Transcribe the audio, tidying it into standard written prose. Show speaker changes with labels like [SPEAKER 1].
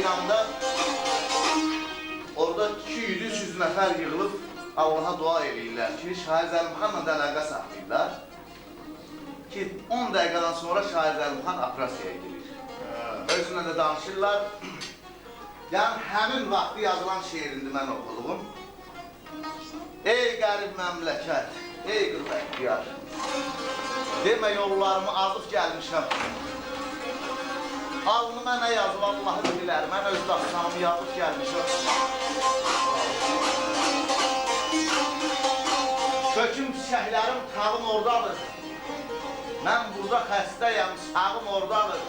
[SPEAKER 1] bir anda orada 200-300 nəfər yığılıb Allaha dua edirlər ki, Şair Zəlimxanla da əlaqə saxlayırlar ki, 10 dəqiqədən sonra Şair Zəlimxan operasiyaya girir. Özünlə də danışırlar. Yəni, həmin vaxtı yazılan şeirində mən oxuduğum. Ey qərib məmləkət, ey qürbət diyar, demə yollarımı azıb gəlmişəm. Alnıma nə yazıb Allahı bilər, mən öz dastanımı yazıb gəlmişəm. Köküm çiçəklərim, tağım oradadır. Mən burada xəstəyəm, sağım oradadır.